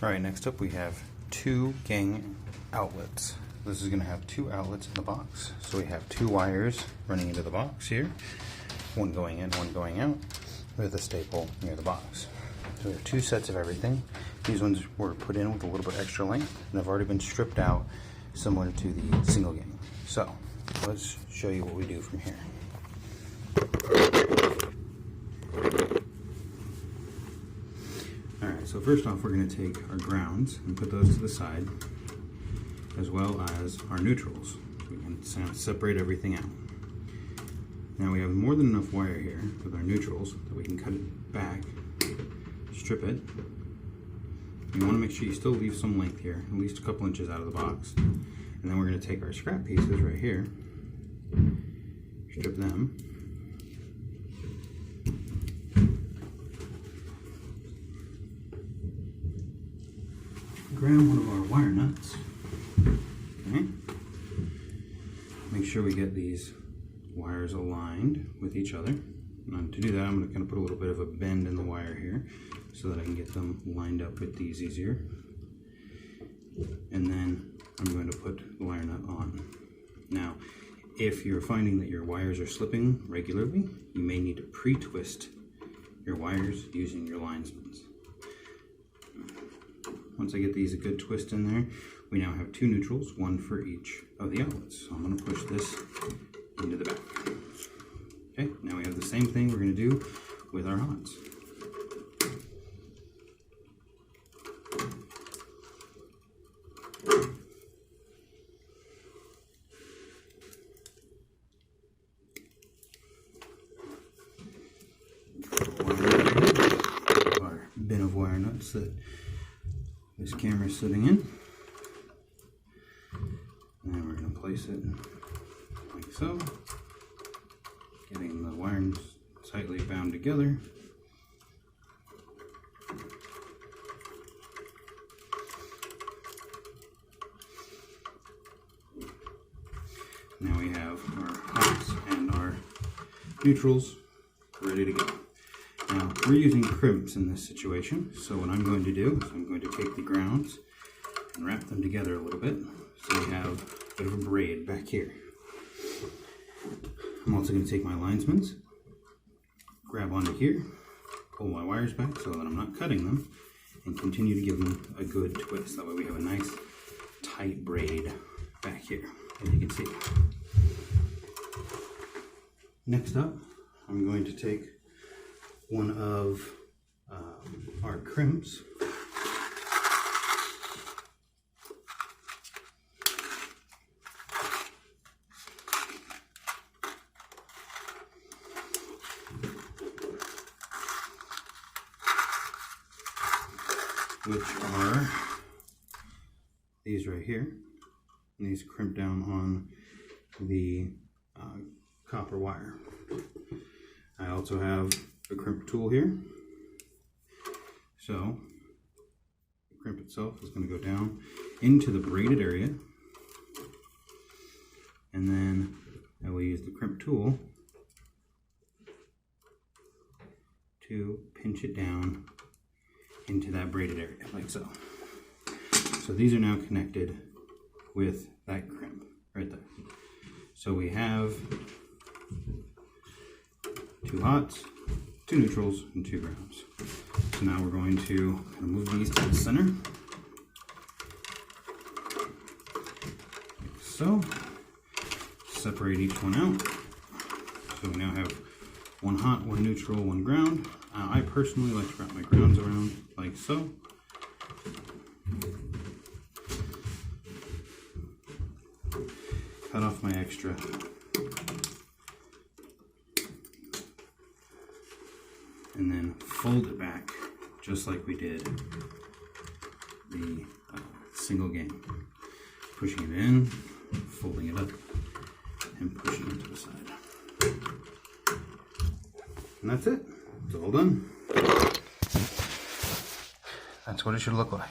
Alright, next up we have two gang outlets. This is going to have two outlets in the box. So we have two wires running into the box here. One going in, one going out, with a staple near the box. So we have two sets of everything. These ones were put in with a little bit extra length and have already been stripped out, similar to the single gang. So let's show you what we do from here. Alright, so first off we're going to take our grounds and put those to the side, as well as our neutrals. We can separate everything out. Now we have more than enough wire here with our neutrals that we can cut it back, strip it. You want to make sure you still leave some length here, at least a couple inches out of the box. And then we're going to take our scrap pieces right here, strip them. Grab one of our wire nuts. Okay. Make sure we get these wires aligned with each other. And to do that, I'm going to kind of put a little bit of a bend in the wire here so that I can get them lined up with these easier. And then I'm going to put the wire nut on. Now, if you're finding that your wires are slipping regularly, you may need to pre-twist your wires using your linesmans. Once I get these a good twist in there, we now have two neutrals, one for each of the outlets. So I'm going to push this into the back. Okay, now we have the same thing we're going to do with our hots. Our bin of wire nuts that this camera is sitting in. And then we're going to place it like so, getting the wires tightly bound together. Now we have our hots and our neutrals ready to go. Now we're using crimps in this situation, so what I'm going to do is I'm going to take the grounds and wrap them together a little bit so we have a bit of a braid back here. I'm also going to take my linesmans, grab onto here, pull my wires back so that I'm not cutting them, and continue to give them a good twist. That way we have a nice tight braid back here, as you can see. Next up, I'm going to take one of our crimps, which are these right here. And these crimp down on the copper wire. I also have a crimp tool here. So the crimp itself is going to go down into the braided area, and then I will use the crimp tool to pinch it down into that braided area, like so. So these are now connected with that crimp right there. So we have two hots, two neutrals, and two grounds. So now we're going to kind of move these to the center, like so. Separate each one out. So we now have one hot, one neutral, one ground. I personally like to wrap my grounds around like so. Cut off my extra. And then fold it back just like we did the single gang. Pushing it in, folding it up, and pushing it to the side. And that's it. It's all done. That's what it should look like.